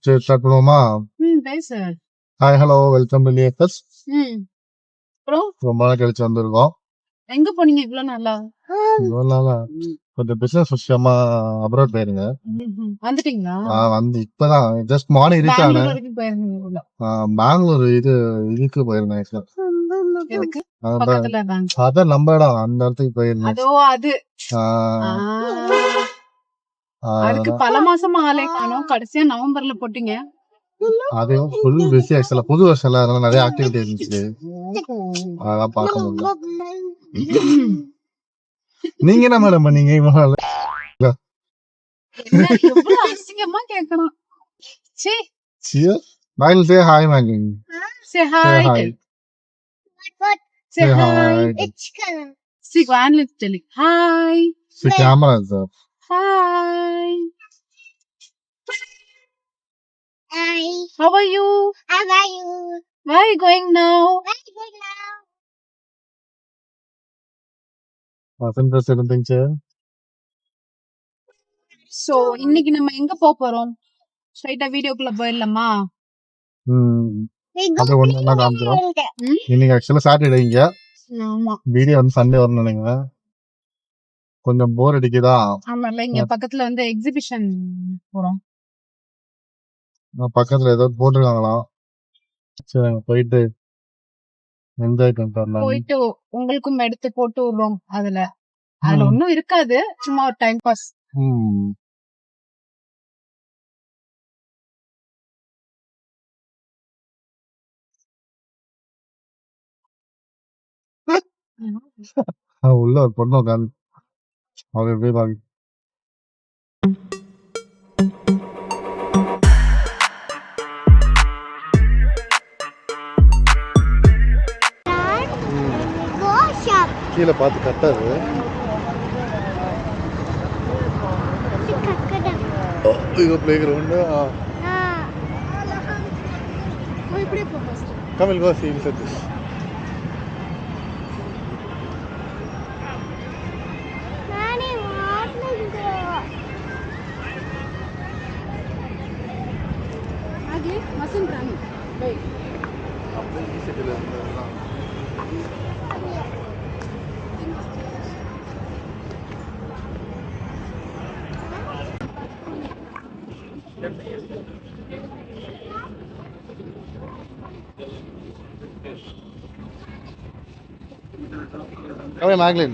சரி ஸ்டார்ட் பண்ணுவோமா? பேசு. ஹாய் ஹலோ வெல்கம் டு லிஎஃப்எஸ். அப்புறம் ரொம்ப நாள் கழிச்சு வந்திருக்கோம். எங்க போனீங்க இவ்வளவு நாளா? இவ்வளவு நாளா கொஞ்சம் பிசினஸ் விஷயமா அப்ராட் போயிருங்க. வந்துட்டீங்களா? வந்து இப்பதான் ஜஸ்ட் மார்னிங் ரீச் ஆனேன். பெங்களூர் வரைக்கும் போயிருந்தீங்க. பெங்களூர் இதுக்கு போயிருந்தேன். எதுக்கு? பக்கத்துல பெங்களூர். அதான் நம்ம இடம் அந்த இடத்துக்கு போயிருந்தேன். அதோ அது. அதுக்கு பல மாசமா ஆளே காணோம். கடைசியா நவம்பர்ல போட்டீங்க. அதுவும் ஃபுல் பிஸி ஆக்சுவலா புது வருஷம்ல அதனால நிறைய ஆக்டிவிட்டி இருந்துச்சு. அதான் பார்க்க முடியல. நீங்க என்ன மேடம் பண்ணீங்க இவ்வளவு நாள்? என்ன எவ்வளவு அசிங்கமா கேட்கணும். சீ. Cheers. I'll say hi, Maggie. Say hi. Say hi. What? Say Say hi. hi. It's color. See, one is telling hi. The camera is up. Hi. Hi. How are you? How are you? Where are you going now? Where are you going now? Wasn't there something, sir? So, இன்னைக்கு நம்ம எங்க போறோம்? ஸ்ட்ரைட்டா வீடியோக்குள்ள போயிடலாமா? அது ஒண்ணு காமிக்கிறோம். இன்னைக்கு ஆக்சுவலா சாட்டர்டே இங்க. ஆமா. வீடியோ வந்து சண்டே வரணும் நினைக்கிறேன். கொஞ்சம் போர் அடிக்குதா? ஆமால இங்க பக்கத்துல வந்து எக்ஸிபிஷன் போறோம். பக்கத்துல ஏதோ போட்டுருக்காங்களாம். சரி போயிட்டு என்ஜாய் பண்ணிட்டு வரலாம். போயிட்டு உங்களுக்கும் எடுத்து போட்டு விடுறோம். அதுல ஒண்ணும் இருக்காது, சும்மா ஒரு டைம் பாஸ். உள்ள ஒரு பொண்ணு உட்காந்து அவ எப்படி பாக்கு கீழே பார்த்து கட்டாது. இது play ground. Come go see inside this. Mustn't run. Wait. Come here, Maglin.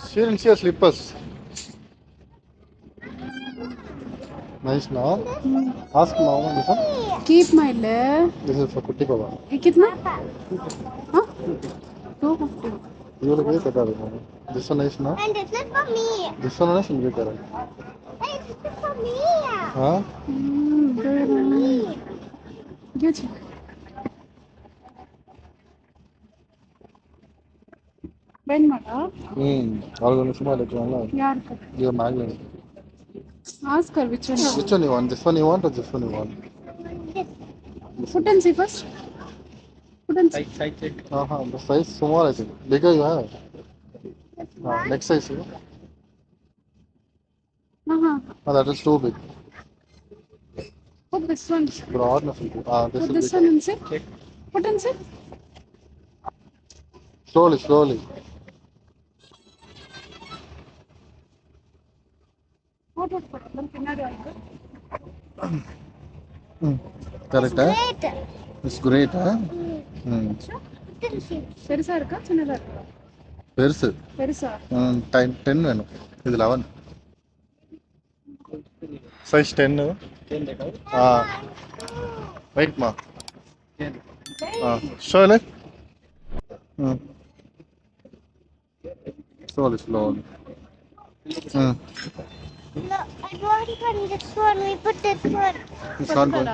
She didn't see her slippers. Nice now. Ask mama this one. Keep my love. This is for Kutti Baba. कितना? हाँ? 250. You look like that. This one nice now. And this is for me. This one nice and good. Hey, this is for me. Huh? This is for me. Good. Ben mala. All going to smile at you. यार You are Maglin. ask her which one. Which one you want? This one you want or this one you want? Put and see first. Put and see. Side check. The size small I think. Bigger you have. Next size you. That is too big. Put this one. Broadness will do. Put this one and see. Check. Put and see. Slowly. What பின்னாடி வந்து Correct, Great. It's great, huh? பெருசா இருக்கா சின்னதா இருக்கா? பெருசு. பெருசா? 10 வேணும். இது 11. Size 10. 10. Wait ma. Show it. Slowly. No, I want this one. We put this one. It's not good.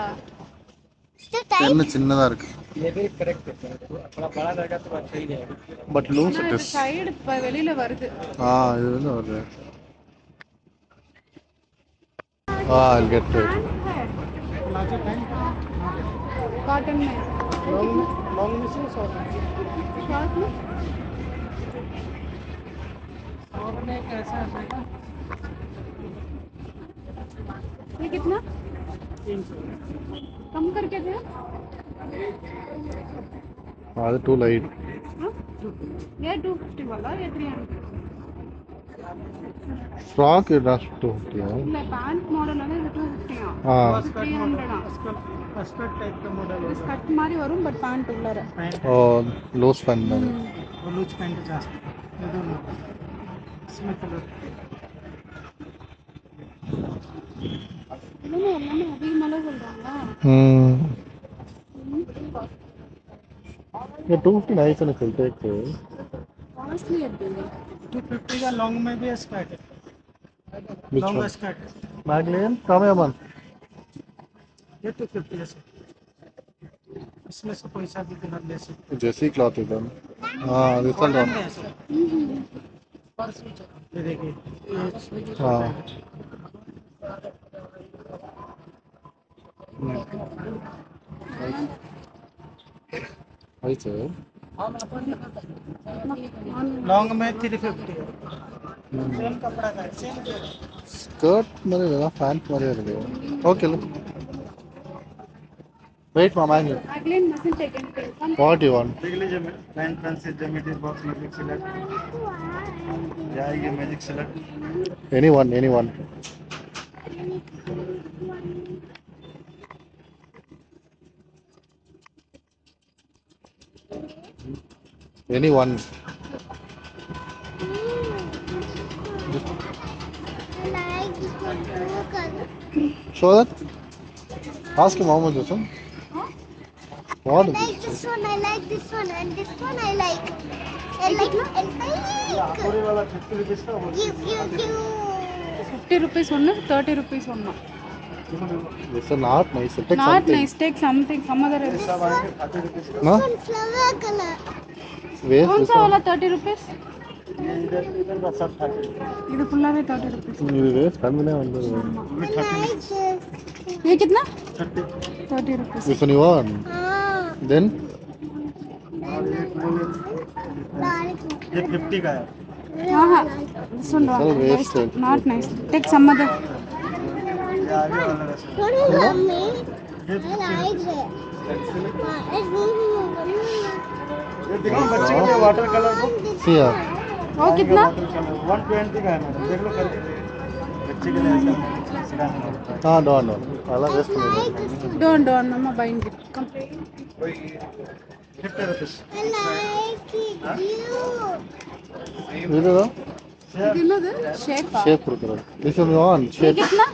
Still tight. 10 சின்னதா இருக்கு. ये भी करेक्ट है. थोड़ा बड़ा रहेगा तो अच्छा ही रहेगा. But loose it is. Side வெளியில வருது. இது வந்து வருது. I'll get it. कॉटन में लॉन्ग में से शॉर्ट शॉर्ट में शॉर्ट में कैसा रहेगा ये कितना 300 कम करके दे அது டூ லைட். हाँ? ये 250 वाला ये 300 ஃப்ராக் என்ன 250? இல்ல பேண்ட் மாடல் வந்து இது 250 ஆ स्कर्ट 300 स्कर्ट टाइप का मॉडल இது होगा ஸ்கர்ட் மாதிரி வரும் பட் பேண்ட் உள்ளார पैंट ஓ லூஸ் பண்ண. और लूज पैंट जास्त ये दोनों इसमें कलर எல்லாமே எல்லாமே அதிகமாலாம் சொல்றாங்க ये 250 नाइस है चलते एक तो. காஸ்ட்லி எப்படி 250 का लॉन्ग में भी स्कर्ट है Which लॉन्ग one? स्कर्ट मैगलेन कम है मन. ये 250 है सर इसमें से कोई सा भी कलर ले सकते जैसी क्लॉथ है दोनों. हाँ दिस वन कॉटन डॉन. में है सर ये देखिए ये हाँ नाइस है. लॉन्ग में 350 है सेम कपड़ा का है सेम स्कर्ट मरे ना पैंट मरे लगे. ओके लो. वेट मामा आएंगे. अगले मशीन टेकन कम What you want? देख लीजिए pant Francis geometry box magic select जाएगी magic select Anyone, anyone. Anyone. like this one blue color. Show that. Ask him how much this one. What I is like this? this one, I like this one, and this one I like. I like, and I like. पूरे वाला 50 rupees का वो Give. 50 rupees ஒன்னு 30 rupees ஒன்னு This is not nice. Take not something. nice take something some other else सब आएंगे 30 rupees का No? One flower color. Waste कौन this सा one. वाला 30 rupees ये इधर का सब 30 இது ஃபுல்லாவே 30 rupees இது waste பண்ணவே வந்து. में I 30 like this. ये कितना 30 30 rupees This one you want? Ah. Then और ये 50 का है हाँ हाँ this one This don't all waste wasted. not nice take some other ये आगे वाला रसम What is mommy? ये I like it. ये देखो बच्चे के लिए water colour book see ya. वो कितना वाटर कलर 120 का है मैडम देख लो करके बच्चे के लिए ऐसा सिखाने होता है Ah, don't. அதெல்லாம் waste பண்ணிடுறேன். don't mama buying it come 50 rupees I like it. You. இதுதான் இது என்னது ஷேப் ஷேப் கொடுக்குறது. This one you want? ये Shape. कितना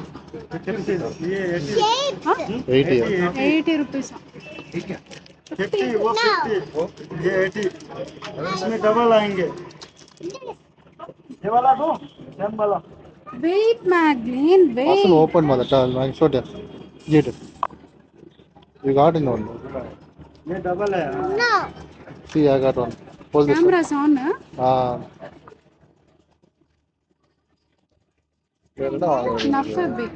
50 ये 80 Shape. हाँ 80. 80 rupees 50 वो 50 ये 80 इसमें डबल आएंगे ये वाला दो सेम वाला wait Magdalene Asan wait open mother. I showed you. Get it. You got it one. ये डबल है No. See, I got one. Hold this one. cameras on Ah. வேறடா enough a bit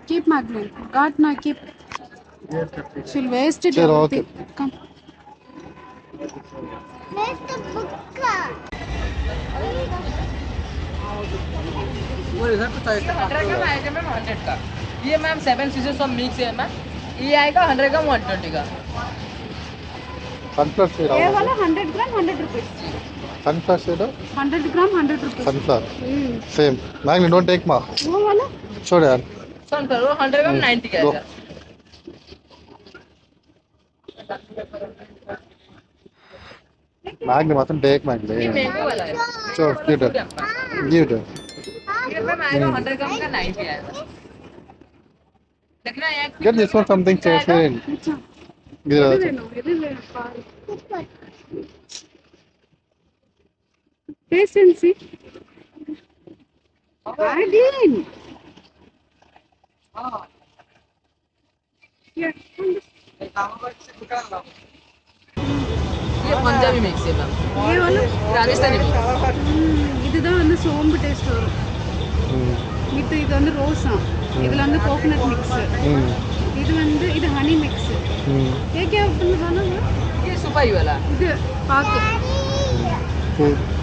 keep Magdalene got now keep ये 50 she'll waste it சரி, everything come Where's the book? वो इधर तो 100 का आएगा ma'am 100 का ये मैम 7 सीजन सब मिक्स है मैम ये आएगा 100 का 120 का sunflower seed. ये वाला 100 gram 100 rupees Sunflower seed. 100 gram 100 rupees Sunflower. Same. Magni, don't take ma. वो वाला Show यार. सनफ्लावर वो 100 का 90 का Go. आएगा Magni mustn't take Magni. ये मैंगो वाला है Sure, give it. Give it. ये मैम आएगा 100 ग्राम का 90 आएगा देखना एक Get this one something transparent. अच्छा Give எது it. வேணும் எது வேணும் பாரு taste and see Magdalene yeah ये पंजाबी मिक्स है मैम ये वाला राजस्थानी मिक्स இதுதான் வந்து சோம்பு டேஸ்ட் வரும் இது வந்து ரோஸா இதுல வந்து கோகனட் மிக்ஸ் இது வந்து இது ஹனி மிக்ஸ் क्या बनाना है ये सुपारी वाला இது பாக்கு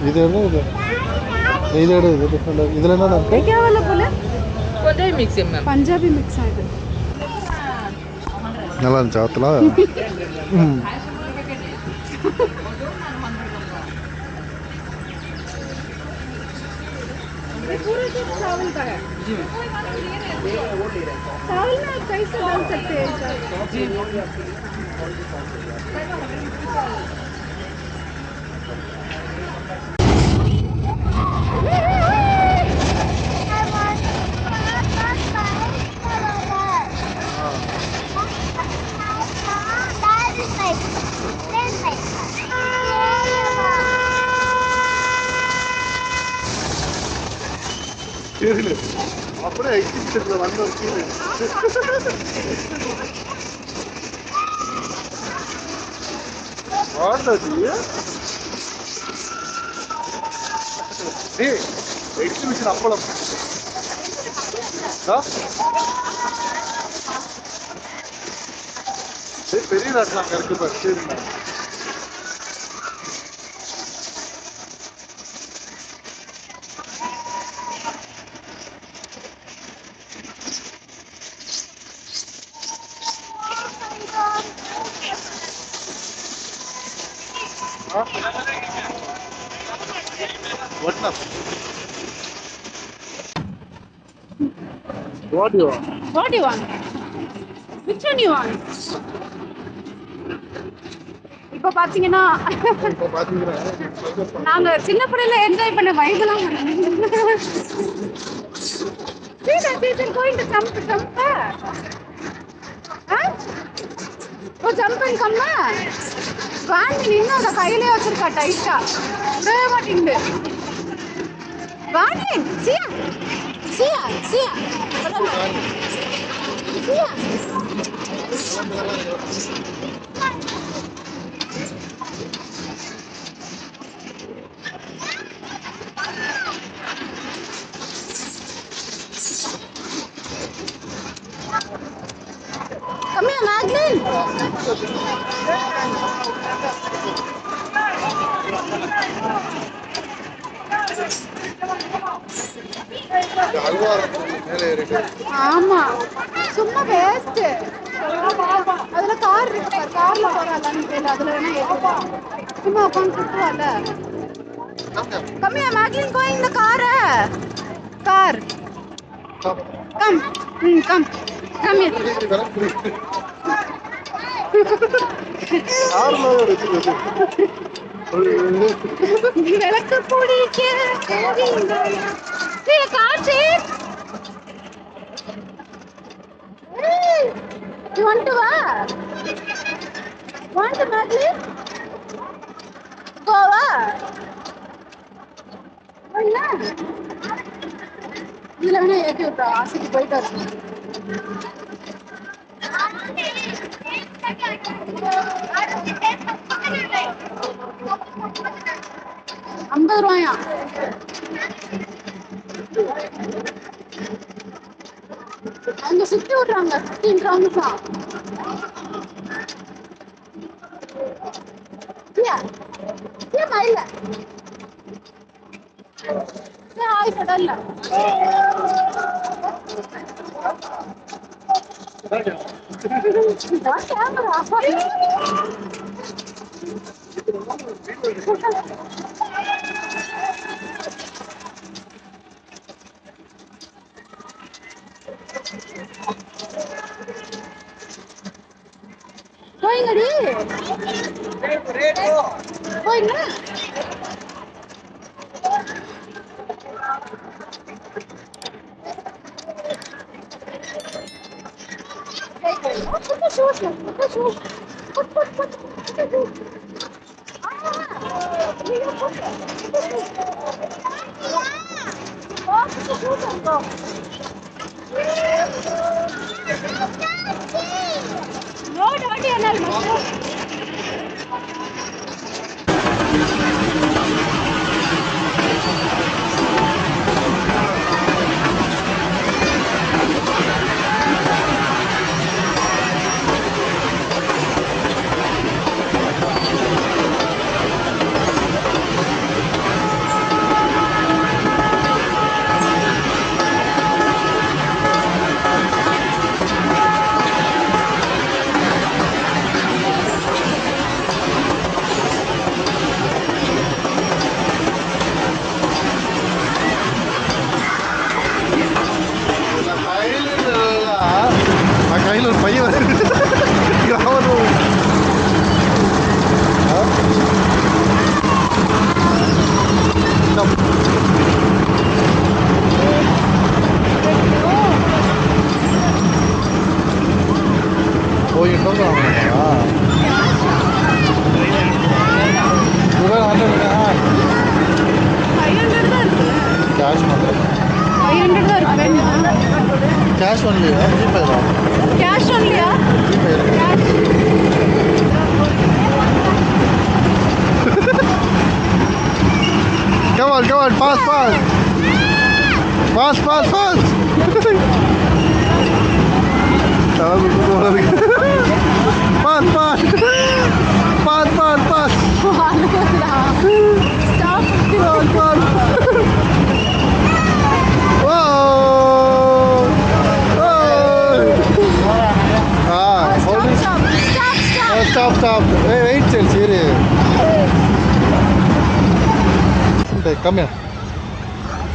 இது என்ன இது இதோட இது டிஃப்ரெண்ட் இதுல என்ன இருக்கு क्या वाला बोले पंजाबी मिक्स है मैम पंजाबी मिक्स है இது நல்லா இருந்துச்சு ஆத்துல ये पूरा चीज चावल का है जी चावल में आप कैसे डाल सकते हैं जी அப்படியே எக்ஸிபிஷன்ல வந்து ஒரு ஃபீல் எக்ஸிபிஷன் அப்பளம் பெரிய ராட்டில் அங்கே இருக்கு பாரு சரிங்க What up? What do you want? What do you want? Which one you want? இப்போ பாத்தீங்கன்னா இப்போ பாத்தீங்கன்னா நாங்க சின்ன பிள்ளைல என்ஜாய் பண்ண வைபெல்லாம் going to jump ஓ ஜம்ப் அண்ட் கம்மா வாங்கி நின்று அதை கையிலே வச்சிருக்கா டைட்டா விடவே மாட்டேங்குது வாங்கி சியா சியா சியா சியா Come here, Madeline. அல்வா மேலே இருக்கு ஆமா சும்மா வேஸ்ட் அதுல கார் இருக்கு பாரு கார்ல போறாளான்னு தெரியல அதுல வேணா ஏறிடலாம் சும்மா உட்காந்து சுத்துவால கம்மியா மேக்லின் கோ இந்த கார் கம் கம் கம் விளக்கு பிடிக்க காட்சி You want to Want to Madeline? Go இதுல வேணா ஏற்றி விட்டா ஆசைக்கு போயிட்டாரு 50 ரூபாயா அங்க சுத்தி விடுறாங்க 15 ரவுண்ட்ஸா மயில ஹாய் கடல்ல கேமரா போயிங்கடி போயிங்க put the shoes put the shoes No, dirty cash only GPay தான் கேஷ் ஒன்லியா? GPay Come on, fast. Fast. Fast. Stop. Hey, wait, Chelsea. Come here.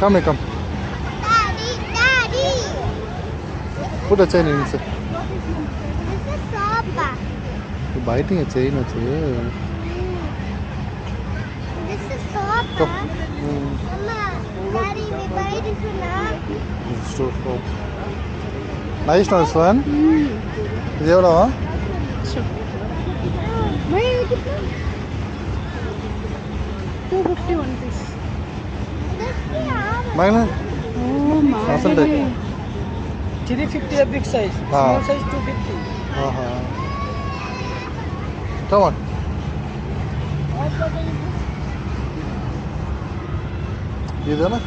Come. Daddy. Put a chain inside. This is sopa. You're biting a chain, This is sopa. Mama, Daddy, we buy this one. It's too slow. Nice one. Is it all? Why is it 250 one piece? Mine? Oh my. Awesome. 350 a big size. Small size 250. Come on. இதுதானே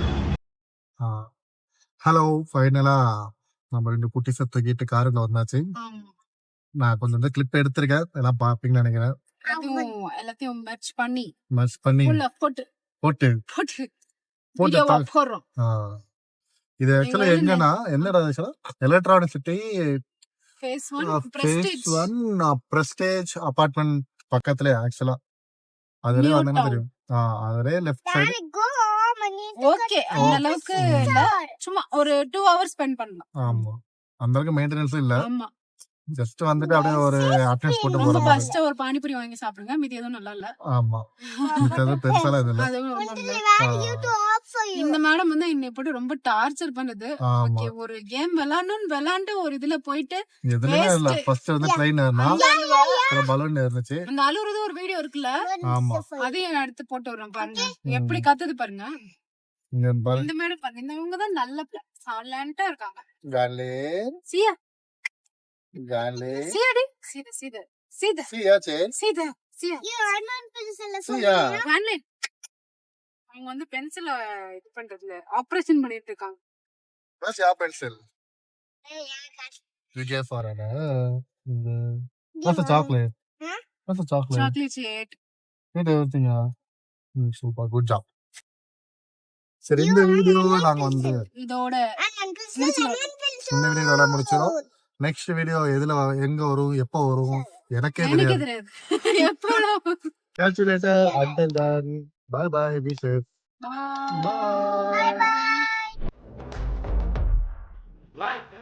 hello ஃபைனலா நம்ம 2 குட்டிஸை தூக்கிட்டு காருல வந்தாச்சு. நான் கொஞ்சம் வந்து clip எடுத்திருக்கேன், எல்லாம் பாப்பீங்கன்னு நினைக்கிறேன். எல்லாத்தையும் மேட்ச் பண்ணி மர்ச் பண்ணி போட்டு போட்டு போடுறோம். இது ஆக்சுவலா எங்கன்னா என்னடா Electronic City phase phase 1 Prestige apartment பக்கத்துல ஆக்சுவலா அதுலயே வந்தா தெரியும். அதுலயே left side. Go home and eat. Okay, அந்த அளவுக்கு இல்ல, சும்மா ஒரு 2 hours ஸ்பெண்ட் பண்ணலாம். ஆமா, அந்த அளவுக்கு மெயின்டெனன்ஸ் இல்ல. ஆமா, ஜஸ்ட் வந்துட்டு அப்படியே ஒரு அட்டெண்டன்ஸ் போட்டு ரொம்ப போற மாதிரி. ஃபர்ஸ்ட் ஒரு பானிபூரி வாங்கி சாப்பிடுங்க, மீதி எதுவும் நல்லா இல்ல. ஆமா, இது பெருசால இல்ல. அதுவும் ரொம்ப இல்ல. You to off for you. இந்த மேடம் வந்து என்னை போட்டு ரொம்ப டார்ச்சர் பண்ணுது. ஆமா, ஓகே, ஒரு கேம் விளையாண்டு ஒரு இதுல போயிட்டு எதுலயே இல்ல. ஃபர்ஸ்ட் வந்து ட்ரெயின் ஏறனா, அப்புறம் பலூன் ஏறிச்சு. அந்த அழுறது ஒரு வீடியோ இருக்குல்ல, ஆமா, அதையும் எடுத்து போட்டு வரோம் பாருங்க, எப்படி கத்துது பாருங்க. இங்க பாரு. இந்த மேடம் பாருங்க, இவங்க தான் நல்ல சைலண்டா இருக்காங்க. காலே சியா காலே சியாடி சீதா சியாச்சே சியா You are not pencil. சியா. கான்லே. அவங்க வந்து பென்சில இது பண்றதுல ஆபரேஷன் பண்ணிட்டு இருக்காங்க. Where's your pencil? You gave for her. What's the chocolate? Huh? What's the chocolate? Chocolate shade. Eat everything. Super, good job. சரி, இந்த வீடியோ நாங்க வந்து இதோட இந்த வீடியோட முடிச்சிடும். நெக்ஸ்ட் வீடியோ எதுல எங்க வரும், எப்போ வரும் எனக்கே எனக்கு தெரியாது. தெரியாது எப்போ. Catch you later. Until then, bye. Be safe. Bye. Bye. Bye. Life